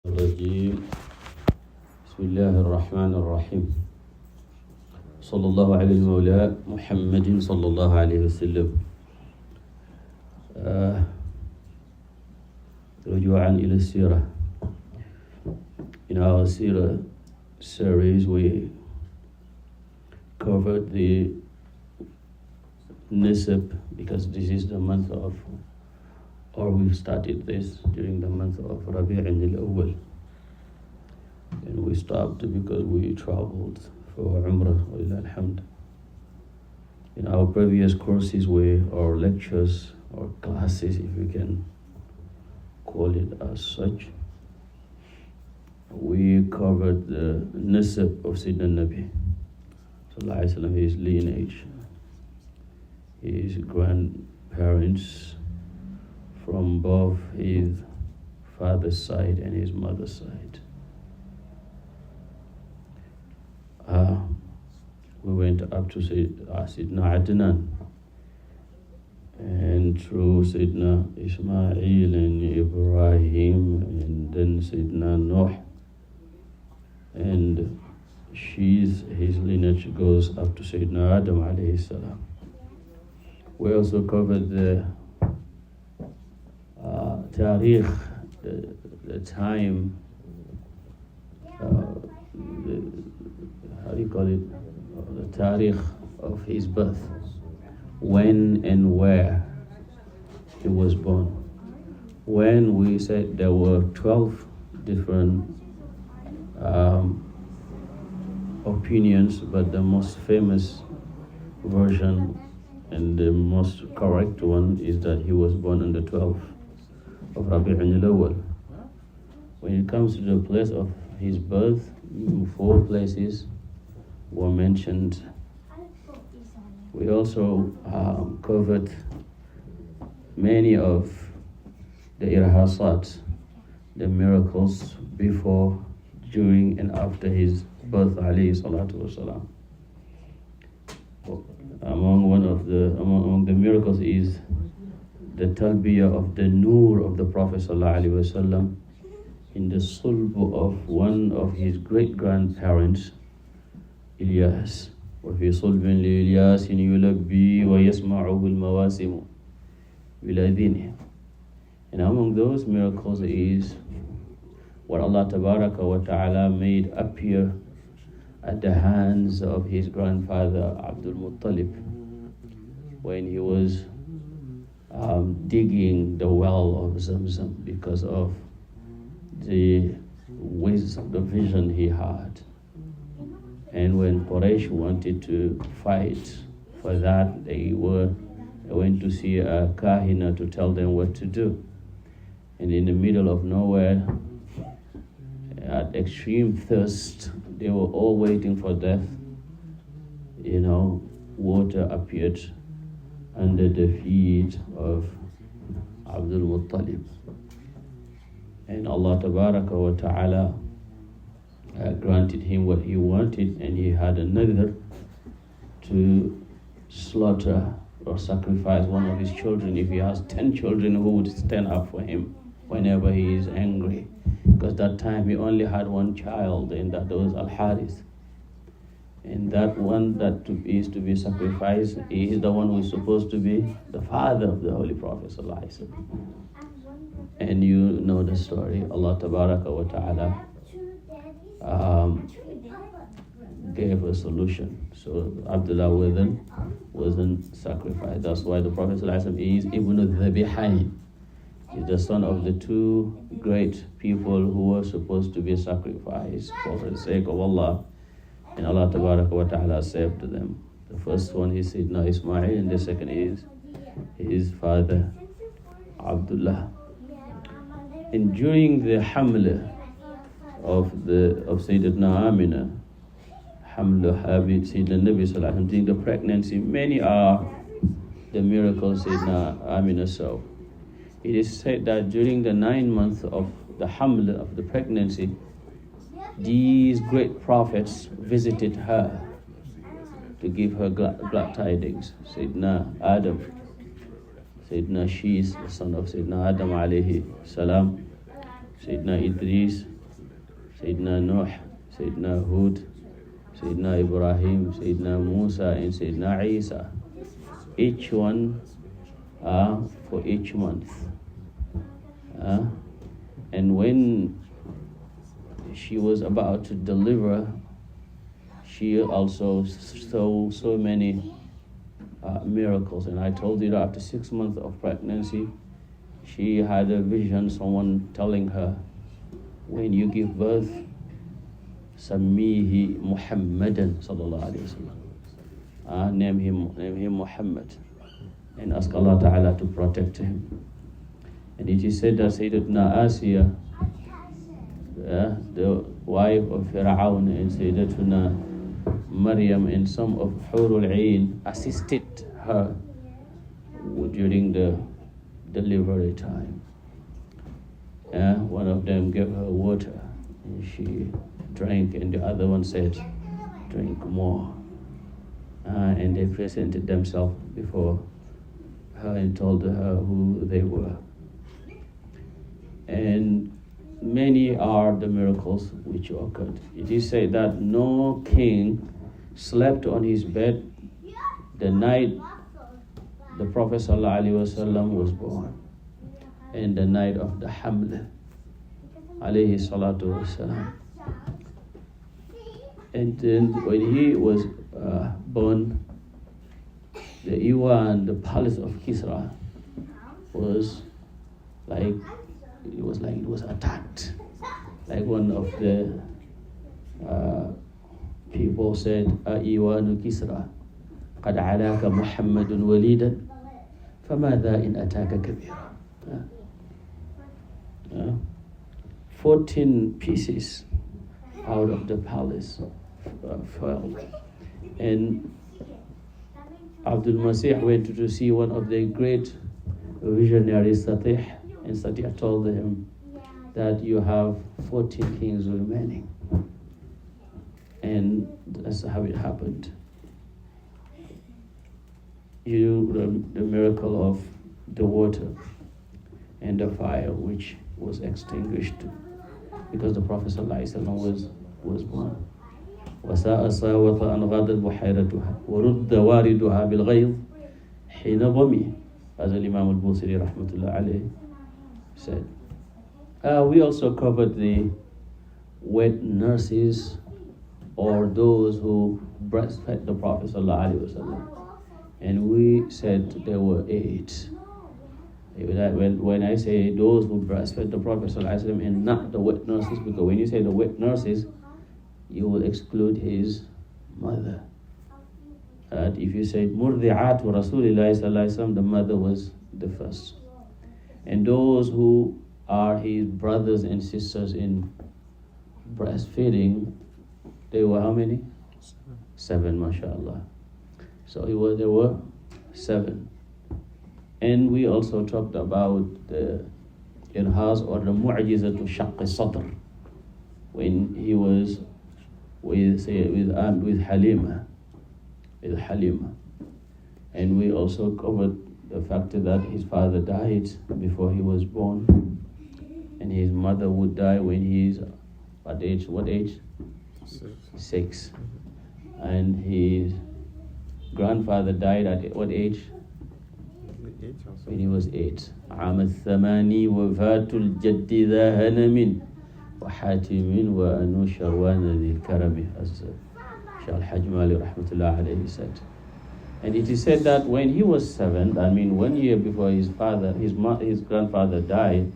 الرجيم بسم الله الرحمن الرحيم صلى الله على المولى محمد صلى الله عليه وسلم. رجوعا إلى السيرة. In our Seerah series we covered the nisab because this is the month of, or we started this during the month of Rabi' al-Awwal, and we stopped because we traveled for Umrah, walillah alhamd. In our previous courses, or lectures or classes, if we can call it as such, we covered the nisab of Sayyidina Nabi sallallahu alaihi wasallam, his lineage, his grandparents from both his father's side and his mother's side. We went up to Sayyidina Adnan, and through Sayyidina Ismail and Ibrahim, and then Sayyidina Nuh, and his lineage goes up to Sayyidina Adam alayhi salam. We also covered the Tariq, the time, how do you call it? The Tariq of his birth, when and where he was born. When we said there were 12 different opinions, but the most famous version and the most correct one is that he was born on the 12th of Rabi' al-Awwal. When it comes to the place of his birth, 4 places were mentioned. We also covered many of the irhasat, the miracles before, during and after his birth, alayhi salatu wasalam. Among the miracles is the talbiyah of the nur of the Prophet sallallahu alaihi wasallam in the sulb of one of his great-grandparents, Ilyas. وفي صلب لإلياس يلبي ويسمعه المواسم بلذينه. And among those miracles is what Allah Tabaraka wa Ta'ala made appear at the hands of his grandfather Abdul Muttalib when he was digging the well of Zamzam because of the wisdom, the vision he had. And when Quraysh wanted to fight for that, they went to see a kahina to tell them what to do. And in the middle of nowhere, at extreme thirst, they were all waiting for death. Water appeared under the feet of Abdul Muttalib. And Allah Tabaraka wa Ta'ala granted him what he wanted, and he had a nadhr to slaughter or sacrifice one of his children. If he has 10 children who would stand up for him whenever he is angry. Because that time he only had one child, and that was Al-Harith. And that one that is to be sacrificed is the one who is supposed to be the father of the Holy Prophet sallallahu alaihi wasallam. And you know the story. Allah Tabaraka wa Ta'ala gave a solution. So Abdullah wasn't sacrificed. That's why the Prophet ﷺ is Ibn al-Dhabihain. He's the son of the 2 great people who were supposed to be sacrificed for the sake of Allah. And Allah Tabaraka wa Ta'ala saved them. The first one is Sayyidina Ismail, and the second is his father Abdullah. And during the hamla of Sayyidatna Amina, Hamlu Habib Sayyidina Nabi sallallahu alaihi wasallam, during the pregnancy, many are the miracles Sayyidina Amina saw. It is said that during the 9 months of the hamla, of the pregnancy, these great prophets visited her to give her glad tidings. Sayyidina Adam, Sayyidina Shis, the son of Sayyidina Adam alayhi salam, Sayyidina Idris, Sayyidina Nuh, Sayyidina Hud, Sayyidina Ibrahim, Sayyidina Musa, and Sayyidina Isa. Each one for each month. And when she was about to deliver, she also saw so many miracles. And I told you that after 6 months of pregnancy, she had a vision, someone telling her, when you give birth, Sammihi Muhammadan sallallahu alayhi wa sallam. Name him Muhammad, and ask Allah Ta'ala to protect him. And it is said that Sayyidatuna Asiya, the wife of Fir'aun, and Sayyidatuna Maryam and some of Hurul Ain assisted her during the delivery time. One of them gave her water and she drank, and the other one said, drink more. And they presented themselves before her and told her who they were. And many are the miracles which occurred. It is said that no king slept on his bed the night the Prophet ﷺ was born, and the night of the Haml alayhi salatu wasalam. And then when he was born, the Iwan, the palace of Kisra, was like it was attacked. Like one of the people said, Iwanu Kisra, قد علاك محمد وليدا فماذا إن أتاك كبيرا. 14 pieces out of the palace fell. And Abdul Masih went to see one of the great visionaries, Satih, and Satih told him that you have 14 kings remaining. And that's how it happened. The miracle of the water and the fire which was extinguished because the Prophet ﷺ was born. وَسَاءَ سَاوَةَ أَنْ غَادَتْ بُحَيْرَتُهَا وَرُدَّ وَارِدُهَا بِالْغَيْظِ حِينَ ضَمِي, as Imam al-Busiri rahmatullah alayhi said. We also covered the wet nurses, or those who breastfed the Prophet ﷺ. And we said there were 8. When I say those who breastfed the Prophet ﷺ and not the wet nurses, because when you say the wet nurses, you will exclude his mother. If you say Murdi'at wa Rasulillah sallallahu alaihi wasallam, the mother was the first. And those who are his brothers and sisters in breastfeeding, they were how many? 7, mashallah. So there were 7. And we also talked about the irhas, or the mu'jizatu shaqq sadr, when he was with Halima. And we also covered the fact that his father died before he was born, and his mother would die when he's what age? 6. And his grandfather died at what age? When he was 8. عام الثماني وفاة الجد ذا هنم وحاتم وأنوشروان ذي الكرم, as Shaykh al-Hajmali rahmatullah alayhi said. And it is said that when he was 7, 1 year before his grandfather died,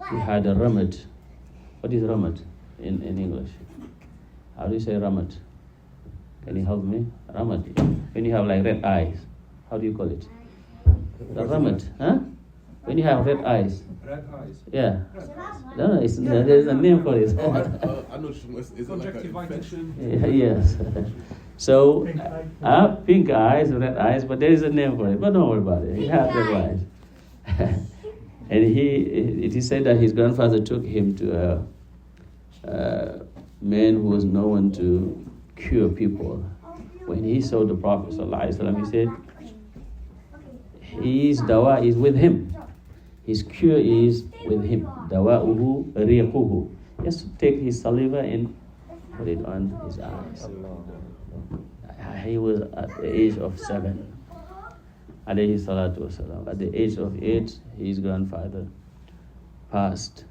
he had a ramat. What is ramat in English? How do you say ramat? Can you help me? Ramat. When you have like red eyes, how do you call it? The ramat, huh? When you have red eyes. Red eyes? Yeah. No, there's a name for it. I know. Is it conjunctivitis? Yes. So, pink eyes, red eyes, but there is a name for it. But don't worry about it. He has red eyes. And it is said that his grandfather took him to a man who was known to cure people. When he saw the Prophet ﷺ, he said, his dawa is with him. His cure is with him. Dawa'uhu riquhu. Just take his saliva and put it on his eyes. He was at the age of 7. Alayhi salatu wasalam. At the age of 8, his grandfather passed.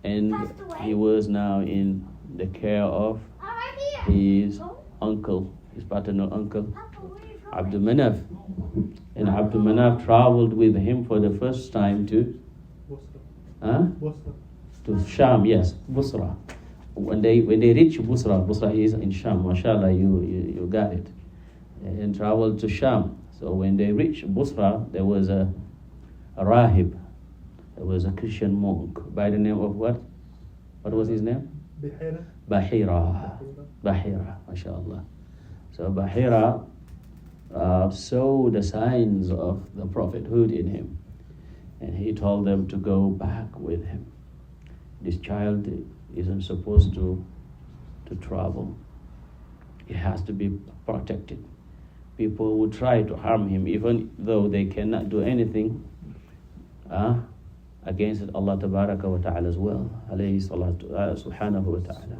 And he was now in the care of his uncle, his paternal uncle, Abdul Manaf. And Abdul Manaf traveled with him for the first time to Sham, yes, Busra. When they reach Busra is in Sham, mashallah, you got it. And traveled to Sham. So when they reached Busra, there was a rahib. There was a Christian monk by the name of what? What was his name? Bahira, mashallah. So Bahira saw the signs of the prophethood in him, and he told them to go back with him. This child isn't supposed to travel. He has to be protected. People would try to harm him, even though they cannot do anything against Allah Tabaraka wa Ta'ala as well. Alayhi salatu subhanahu wa ta'ala.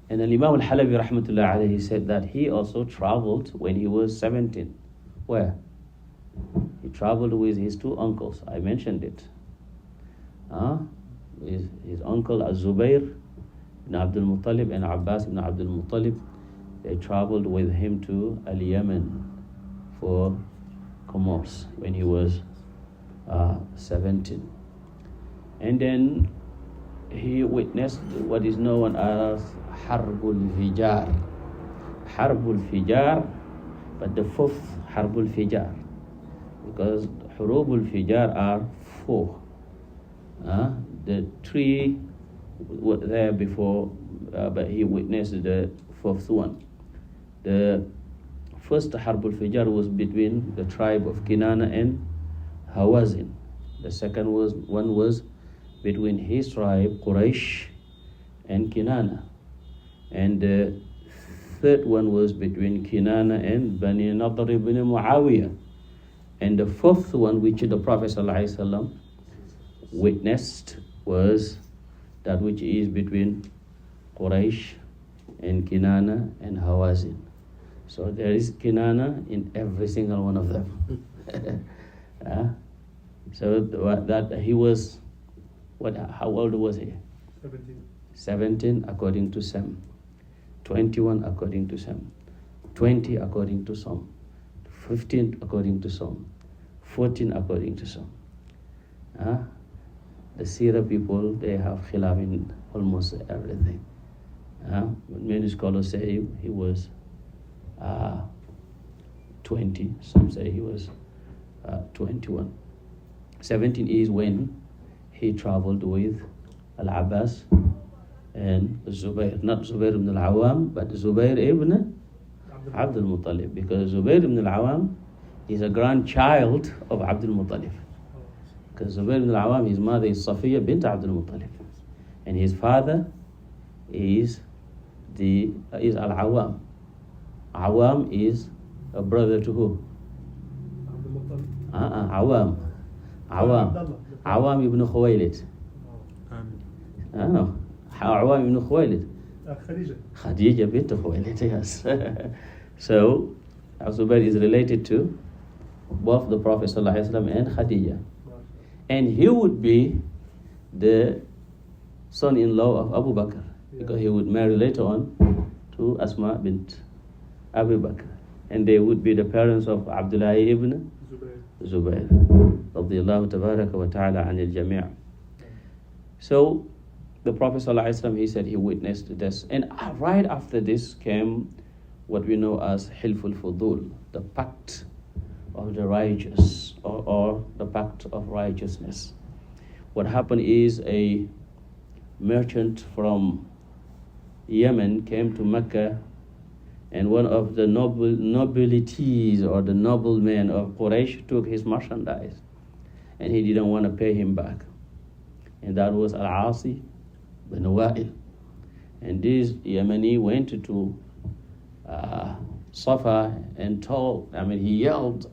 And then Imam al-Halabi rahmatullah alayhi said that he also traveled when he was 17. Where? He traveled with his 2 uncles. I mentioned it. His uncle Az-Zubayr ibn Abdul Muttalib and Abbas ibn Abdul Muttalib, they traveled with him to Al-Yemen for commerce when he was 17. And then he witnessed what is known as Harbul Fijar. Harbul Fijar, but the 4th Harbul Fijar, because Hurubul Fijar are 4. The 3 were there before, but he witnessed the 4th one. The first Harbul Fijar was between the tribe of Kinana and Hawazin. The second one was between his tribe, Quraysh, and Kinana. And the third one was between Kinana and Bani Nadr ibn Muawiyah. And the 4th one, which the Prophet ﷺ witnessed, was that which is between Quraysh and Kinana and Hawazin. So there is Kinana in every single one of them. So that he was, how old was he? 17 according to some, 21 according to some, 20 according to some, 15 according to some, 14 according to some. The Seerah people, they have khilaf in almost everything. Many scholars say he was 20, some say he was 21. 17 is when he traveled with Al-Abbas and Zubayr, not Zubayr ibn al-Awam, but Zubayr ibn Abdul Muttalib, because Zubayr ibn al-Awam is a grandchild of Abdul Muttalib. Because Zubayr ibn al-Awam, his mother is Safiya bint Abdul Muttalib, and his father is Al-Awam. Awam is a brother to who? Awam ibn Khuwaylid. Awam ibn Khuwaylid. Khadija bint Khuwaylid, yes. So Zubayr is related to both the Prophet ﷺ and Khadija. And he would be the son-in-law of Abu Bakr, because he would marry later on to Asma bint Abu Bakr. And they would be the parents of Abdullah ibn Zubayr. Radiyallahu tabaraka wa ta'ala anil jami'. So the Prophet ﷺ, he said he witnessed this. And right after this came what we know as Hilful Fudul, the pact of the righteous, or the pact of righteousness. What happened is a merchant from Yemen came to Mecca, and one of the nobilities or the noblemen of Quraysh took his merchandise, and he didn't want to pay him back. And that was Al-Asi bin Wa'il. And this Yemeni went to Safa and he yelled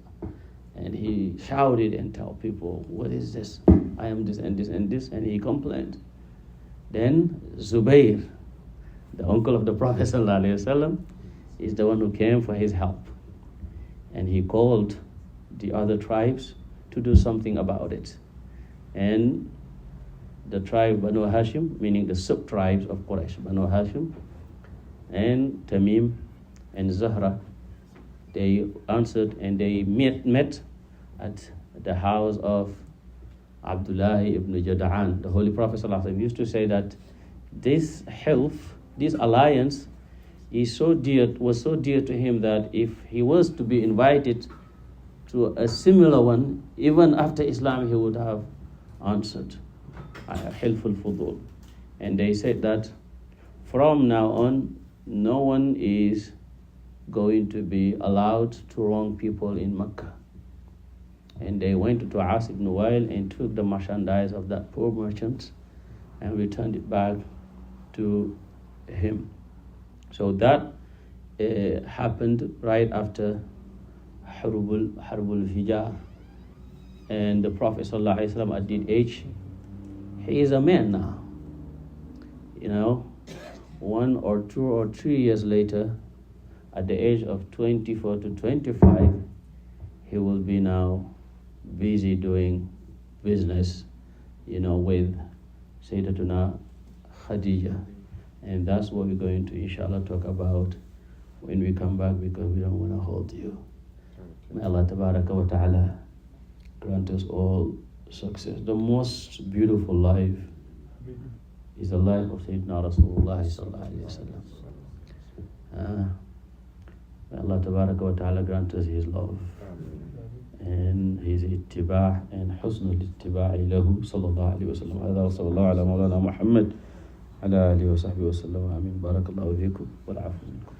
and he shouted and told people, what is this? I am this and this and this. And he complained. Then Zubair, the uncle of the Prophet ﷺ, is the one who came for his help. And he called the other tribes to do something about it. And the tribe Banu Hashim, meaning the sub-tribes of Quraysh, Banu Hashim and Tamim and Zahra, they answered and they met at the house of Abdullah ibn Jada'an. The Holy Prophet ﷺ used to say that this health, this alliance was so dear to him that if he was to be invited to a similar one, even after Islam, he would have answered. Hilful Fudul. And they said that from now on, no one is going to be allowed to wrong people in Mecca. And they went to As ibn Wa'il and took the merchandise of that poor merchant and returned it back to him. So that happened right after Harbul Fijar. And the Prophet ﷺ at that age, he is a man now. 1 or 2 or 3 years later, at the age of 24 to 25, he will be now busy doing business, with Sayyidatuna Khadija. And that's what we're going to, inshallah, talk about when we come back, because we don't want to hold you. May Allah Tabaraka wa Ta'ala grant us all success. The most beautiful life is the life of Sayyidina Rasulullah sallallahu alayhi wa sallam. May Allah Tabaraka wa Ta'ala grant us His love and His ittiba' and husnul ittiba'i lahu sallallahu alayhi wa sallam. Hadha wa sallallahu ala mawlana Muhammad ala alihi wa sahbihi wa sallam. Amin. Barakallahu fikum wal afu minkum.